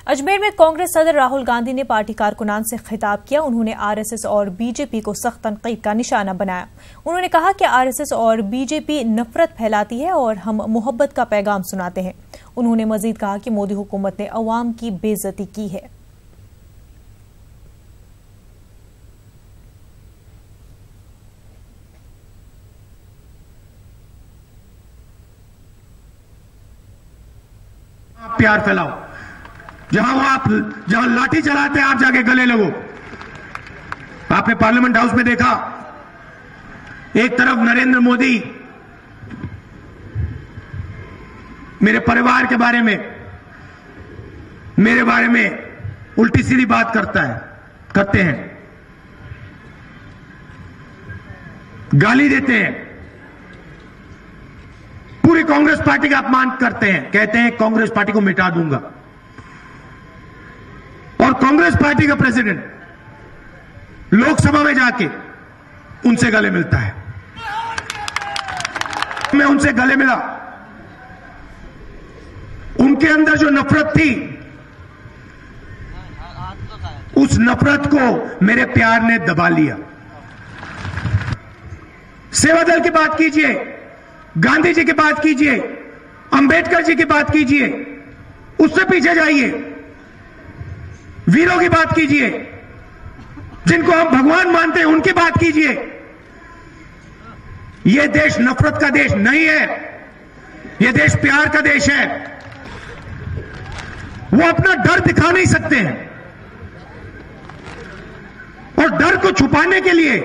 अजमेर में कांग्रेस सदर राहुल गांधी ने पार्टी कारकुनान से खिताब किया। उन्होंने आरएसएस और बीजेपी को सख्त तनकीद का निशाना बनाया। उन्होंने कहा कि आरएसएस और बीजेपी नफरत फैलाती है और हम मोहब्बत का पैगाम सुनाते हैं। उन्होंने मजीद कहा कि मोदी हुकूमत ने अवाम की बेइज्जती की है। प्यार फैलाओ, जहां लाठी चलाते हैं आप जाके गले लगो। आपने पार्लियामेंट हाउस में देखा, एक तरफ नरेंद्र मोदी मेरे परिवार के बारे में, मेरे बारे में उल्टी सीधी बात करते हैं, गाली देते हैं, पूरी कांग्रेस पार्टी का अपमान करते हैं, कहते हैं कांग्रेस पार्टी को मिटा दूंगा। और कांग्रेस पार्टी का प्रेसिडेंट लोकसभा में जाके उनसे गले मिलता है। मैं उनसे गले मिला, उनके अंदर जो नफरत थी, उस नफरत को मेरे प्यार ने दबा लिया। सेवा दल की बात कीजिए, गांधी जी की बात कीजिए, अंबेडकर जी की बात कीजिए, उससे पीछे जाइए, वीरों की बात कीजिए, जिनको हम भगवान मानते हैं उनकी बात कीजिए। यह देश नफरत का देश नहीं है, यह देश प्यार का देश है। वो अपना डर दिखा नहीं सकते हैं और डर को छुपाने के लिए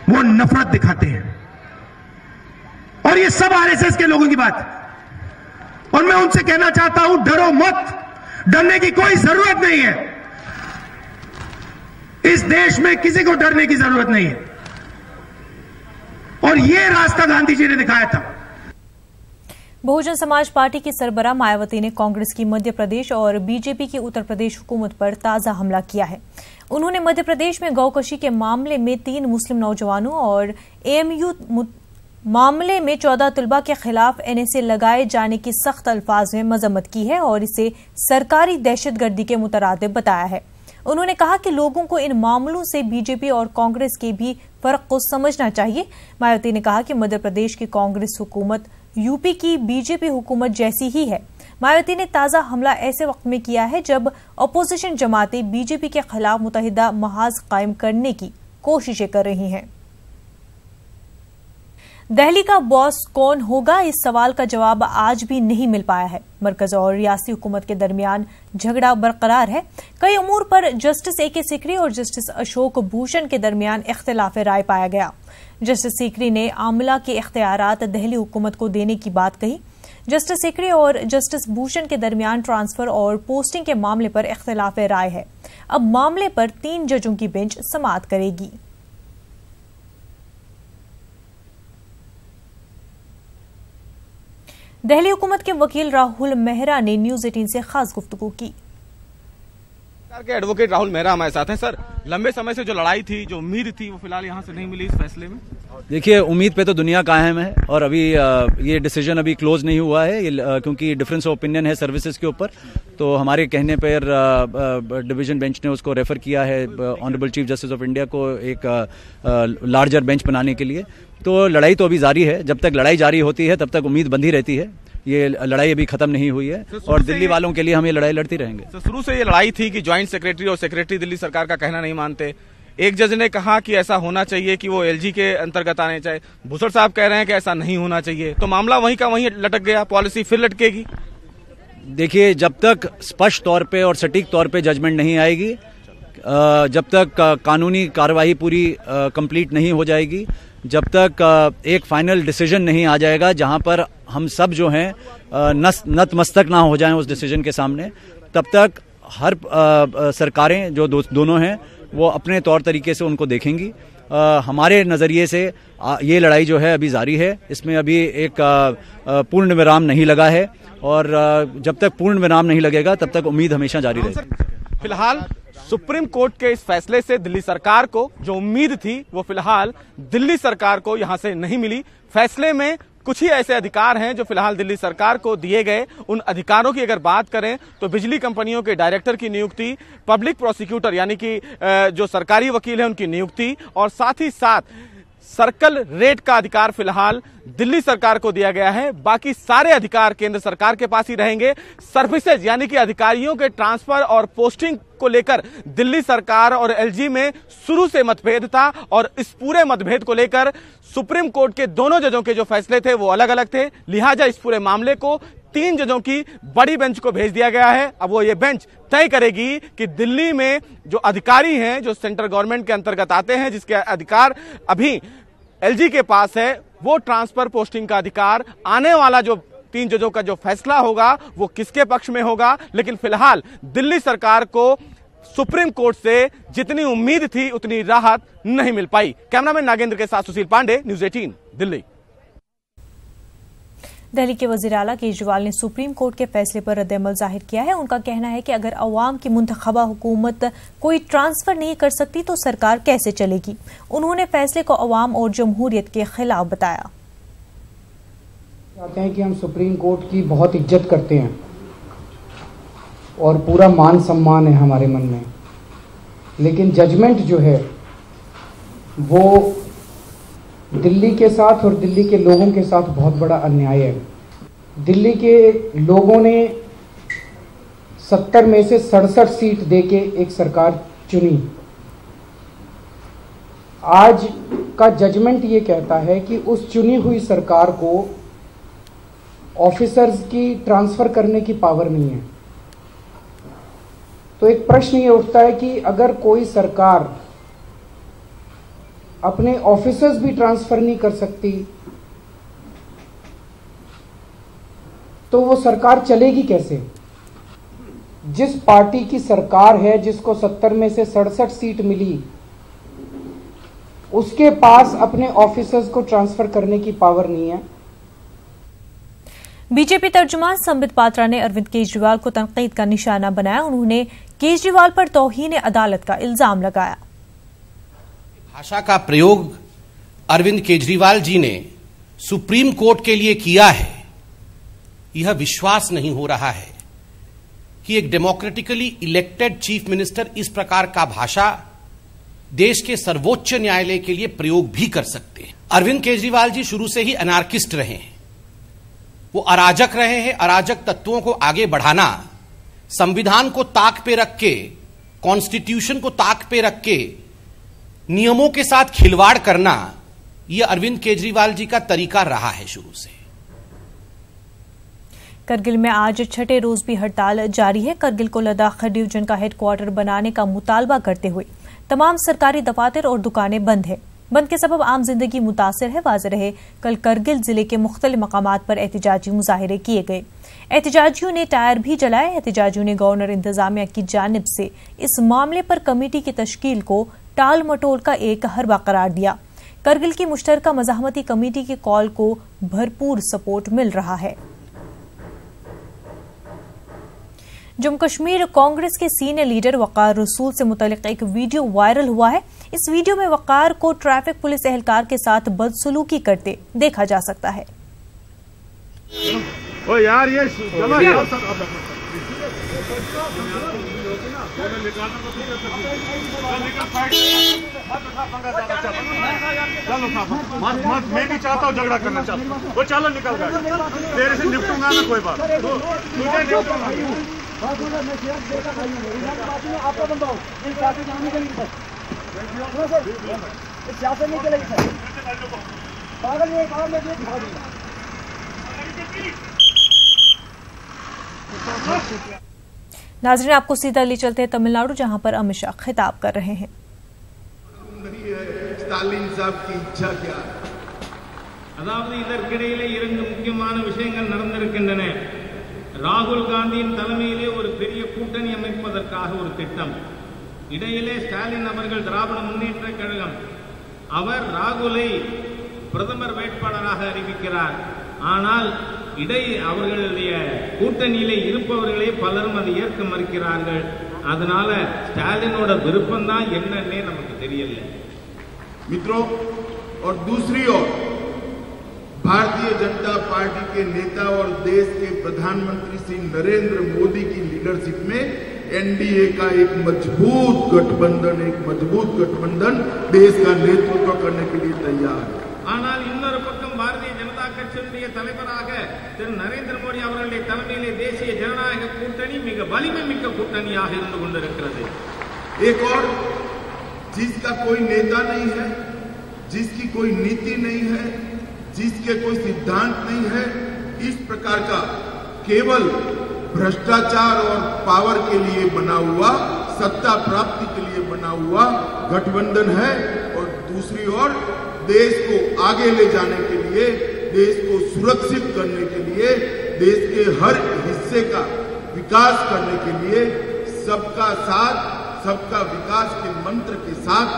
वो नफरत दिखाते हैं। और ये सब आरएसएस के लोगों की बात है। और मैं उनसे कहना चाहता हूं, डरो मत, डरने की कोई जरूरत नहीं है। इस देश में किसी को डरने की जरूरत नहीं है। और ये रास्ता गांधी जी ने दिखाया था। बहुजन समाज पार्टी की सरबराह मायावती ने कांग्रेस की मध्य प्रदेश और बीजेपी की उत्तर प्रदेश हुकूमत पर ताजा हमला किया है। उन्होंने मध्य प्रदेश में गौकशी के मामले में 3 मुस्लिम नौजवानों और एएमयू मामले में 14 तलबा के खिलाफ एनएसए लगाए जाने की सख्त अल्फाज में मजम्मत की है और इसे सरकारी दहशतगर्दी के मुतरादिफ बताया है। उन्होंने कहा कि लोगों को इन मामलों से बीजेपी और कांग्रेस के भी फर्क को समझना चाहिए। मायावती ने कहा कि मध्य प्रदेश की कांग्रेस हुकूमत यूपी की बीजेपी हुकूमत जैसी ही है। मायावती ने ताजा हमला ऐसे वक्त में किया है जब अपोजिशन जमातें बीजेपी के खिलाफ मुत्तहिदा महाज कायम करने की कोशिशें कर रही हैं। दिल्ली का बॉस कौन होगा, इस सवाल का जवाब आज भी नहीं मिल पाया है। मरकज और रियासती हुकूमत के दरमियान झगड़ा बरकरार है। कई उमूर पर जस्टिस ए के सीकरी और जस्टिस अशोक भूषण के दरमियान इख्तिलाफ राय पाया गया। जस्टिस सीकरी ने आमला के इख्तियारात दिल्ली हुकूमत को देने की बात कही। जस्टिस सीकरी और जस्टिस भूषण के दरमियान ट्रांसफर और पोस्टिंग के मामले पर इख्तिलाफ राय है। अब मामले पर 3 जजों की बेंच समाअत करेगी। दिल्ली हुकूमत के वकील राहुल मेहरा ने न्यूज 18 से खास गुफ्तगू की। के एडवोकेट राहुल मेहरा हमारे साथ हैं। सर, लंबे समय से जो लड़ाई थी, जो उम्मीद थी, वो फिलहाल यहाँ से नहीं मिली इस फैसले में। देखिए, उम्मीद पे तो दुनिया कायम है और अभी ये डिसीजन अभी क्लोज नहीं हुआ है, क्योंकि डिफरेंस ऑफ ओपिनियन है सर्विसेज के ऊपर। तो हमारे कहने पर डिवीजन बेंच ने उसको रेफर किया है honourable chief justice of India को एक लार्जर बेंच बनाने के लिए। तो लड़ाई तो अभी जारी है। जब तक लड़ाई जारी होती है तब तक उम्मीद बंधी रहती है। ये लड़ाई अभी खत्म नहीं हुई है और दिल्ली वालों के लिए हम ये लड़ाई लड़ती रहेंगे। तो शुरू से ये लड़ाई थी कि ज्वाइंट सेक्रेटरी और सेक्रेटरी दिल्ली सरकार का कहना नहीं मानते। एक जज ने कहा कि ऐसा होना चाहिए कि वो एलजी के अंतर्गत आने चाहिए। भूषण साहब कह रहे हैं कि ऐसा नहीं होना चाहिए। तो मामला वहीं का वहीं लटक गया, पॉलिसी फिर लटकेगी। देखिए, जब तक स्पष्ट तौर पे और सटीक तौर पे जजमेंट नहीं आएगी, जब तक कानूनी कार्रवाई पूरी कंप्लीट नहीं हो जाएगी, जब तक एक फाइनल डिसीजन नहीं आ जाएगा जहां पर हम सब जो हैं नतमस्तक ना हो जाएं उस डिसीजन के सामने, तब तक हर सरकारें जो दोनों हैं वो अपने तौर तरीके से उनको देखेंगी। हमारे नज़रिए से ये लड़ाई जो है अभी जारी है। इसमें अभी एक पूर्ण विराम नहीं लगा है और जब तक पूर्ण विराम नहीं लगेगा तब तक उम्मीद हमेशा जारी रहेगी। फिलहाल सुप्रीम कोर्ट के इस फैसले से दिल्ली सरकार को जो उम्मीद थी वो फिलहाल दिल्ली सरकार को यहां से नहीं मिली। फैसले में कुछ ही ऐसे अधिकार हैं जो फिलहाल दिल्ली सरकार को दिए गए। उन अधिकारों की अगर बात करें तो बिजली कंपनियों के डायरेक्टर की नियुक्ति, पब्लिक प्रोसिक्यूटर यानी कि जो सरकारी वकील है उनकी नियुक्ति, और साथ ही साथ सर्कल रेट का अधिकार फिलहाल दिल्ली सरकार को दिया गया है। बाकी सारे अधिकार केंद्र सरकार के पास ही रहेंगे। सर्विसेज यानी कि अधिकारियों के ट्रांसफर और पोस्टिंग को लेकर दिल्ली सरकार और एलजी में शुरू से मतभेद था, और इस पूरे मतभेद को लेकर सुप्रीम कोर्ट के दोनों जजों के जो फैसले थे वो अलग अलग थे। लिहाजा इस पूरे मामले को 3 जजों की बड़ी बेंच को भेज दिया गया है। अब वो ये बेंच तय करेगी कि दिल्ली में जो अधिकारी हैं, जो सेंट्रल गवर्नमेंट के अंतर्गत आते हैं, जिसके अधिकार अभी एलजी के पास है, वो ट्रांसफर पोस्टिंग का अधिकार आने वाला जो 3 जजों का जो फैसला होगा वो किसके पक्ष में होगा। लेकिन फिलहाल दिल्ली सरकार को सुप्रीम कोर्ट से जितनी उम्मीद थी उतनी राहत नहीं मिल पाई। कैमरामैन नागेंद्र के साथ सुशील पांडे, न्यूज़ 18 दिल्ली। दिल्ली के वजीर आला केजरीवाल ने सुप्रीम कोर्ट के फैसले पर रद्द-ए-अमल जाहिर किया है। उनका कहना है कि अगर अवाम की मुंतखबा हुकूमत कोई ट्रांसफर नहीं कर सकती तो सरकार कैसे चलेगी। उन्होंने फैसले को अवाम और जमहूरियत के खिलाफ बताया। चाहते हैं कि हम सुप्रीम कोर्ट की बहुत इज्जत करते हैं और पूरा मान सम्मान है हमारे मन में, लेकिन जजमेंट जो है वो दिल्ली के साथ और दिल्ली के लोगों के साथ बहुत बड़ा अन्याय है। दिल्ली के लोगों ने 70 में से 67 सीट देके एक सरकार चुनी। आज का जजमेंट ये कहता है कि उस चुनी हुई सरकार को ऑफिसर्स की ट्रांसफर करने की पावर नहीं है। तो एक प्रश्न ये उठता है कि अगर कोई सरकार अपने ऑफिसर्स भी ट्रांसफर नहीं कर सकती तो वो सरकार चलेगी कैसे। जिस पार्टी की सरकार है, जिसको 70 में से 67 सीट मिली, उसके पास अपने ऑफिसर्स को ट्रांसफर करने की पावर नहीं है। बीजेपी तर्जुमान संबित पात्रा ने अरविंद केजरीवाल को तनकीद का निशाना बनाया। उन्होंने केजरीवाल पर तौहीन अदालत का इल्जाम लगाया। भाषा का प्रयोग अरविंद केजरीवाल जी ने सुप्रीम कोर्ट के लिए किया है, यह विश्वास नहीं हो रहा है कि एक डेमोक्रेटिकली इलेक्टेड चीफ मिनिस्टर इस प्रकार का भाषा देश के सर्वोच्च न्यायालय के लिए प्रयोग भी कर सकते हैं। अरविंद केजरीवाल जी शुरू से ही अनार्किस्ट रहे हैं, वो अराजक रहे हैं। अराजक तत्वों को आगे बढ़ाना, संविधान को ताक पे रख के, कॉन्स्टिट्यूशन को ताक पे रख के नियमों के साथ खिलवाड़ करना, यह अरविंद केजरीवाल जी का तरीका रहा है शुरू से। करगिल में आज 6ठे रोज भी हड़ताल जारी है। करगिल को लद्दाख डिवीजन का हेडक्वार्टर बनाने का मुतालबा करते हुए तमाम सरकारी दफातर और दुकानें बंद है। बंद के सबब आम जिंदगी मुतासिर है। वाज़ेह रहे, कल करगिल जिले के मुख्तलिफ मकामात पर एहतजाजी मुजाहिरे किए गए। एहतजाजियों ने टायर भी जलाए। एहतजाजियों ने गवर्नर इंतजामिया की जानिब से इस मामले पर कमेटी की तश्कील को टाल मटोल का एक हरबा करार दिया। करगिल की मुश्तरका मज़ाहमती कमेटी के कॉल को भरपूर सपोर्ट मिल रहा है। जम्मू कश्मीर कांग्रेस के सीनियर लीडर वकार रसूल से मुतल्लिक एक वीडियो वायरल हुआ है। इस वीडियो में वकार को ट्रैफिक पुलिस एहलकार के साथ बदसलूकी करते देखा जा सकता है। ओ यार ये मैं भी चाहता हूँ झगड़ा करना चाहता हूँ। वो चलो निकल गए, तेरे से निपटूंगा मैं, कोई बात तुझे निपटूंगा। आपका बंदा हो नहीं चलेगी सर, सियासत नहीं चलेगी सर, पागल नहीं पागल मैं दिखा दूंगा। नाज़रीन, आपको सीधा ले चलते हैं तमिलनाडु, जहां पर अमित शाह खिताब कर रहे हैं। स्टालिन साहब की इच्छा क्या है? அதாவது இதற்கிடையிலே 2 முக்கியமான விஷயங்கள் நடந்திருக்கின்றன. ராகுல் காந்தியின் தலைமையிலே ஒரு பெரிய கூட்டணி அமைப்பதற்காக ஒரு திட்டம். இடையிலே ஸ்டாலின் அவர்கள் திராவிட முன்னேற்ற கழகம் அவர் ராகுலை பிரதமர் வேட்பாளராக அறிவிக்கிறார். ஆனால் அவர்களுடைய கூட்டணியிலே இருப்பவர்களே பலரும் அதை ஏற்க மறுக்கிறார்கள். அதனால ஸ்டாலினோட விருப்பம் தான் என்னன்னே நமக்கு தெரியல. मित्रों, और दूसरी ओर भारतीय जनता पार्टी के नेता और देश के प्रधानमंत्री श्री नरेंद्र मोदी की लीडरशिप में एनडीए का एक मजबूत गठबंधन देश का नेतृत्व करने के लिए तैयार है। ஆனால் இன்னொரு பக்கம் பாரதிய ஜனதா கட்சியினுடைய தலைவராக திரு நரேந்திர மோடி அவர்களுடைய தலைமையிலே தேசிய ஜனநாயக கூட்டணி மிக வலிமை மிக்க கூட்டணியாக இருந்து கொண்டிருக்கிறது। एक और जिसका कोई नेता नहीं है, जिसकी कोई नीति नहीं है, जिसके कोई सिद्धांत नहीं है, इस प्रकार का केवल भ्रष्टाचार और पावर के लिए बना हुआ, सत्ता प्राप्ति के लिए बना हुआ गठबंधन है। और दूसरी ओर देश को आगे ले जाने के लिए, देश को सुरक्षित करने के लिए, देश के हर हिस्से का विकास करने के लिए सबका साथ सबका विकास के मंत्र के साथ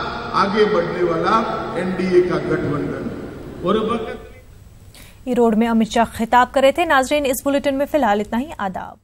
आगे बढ़ने वाला एनडीए का गठबंधन। ईरोड में अमित शाह खिताब कर रहे थे। नाजरीन, इस बुलेटिन में फिलहाल इतना ही। आदाब।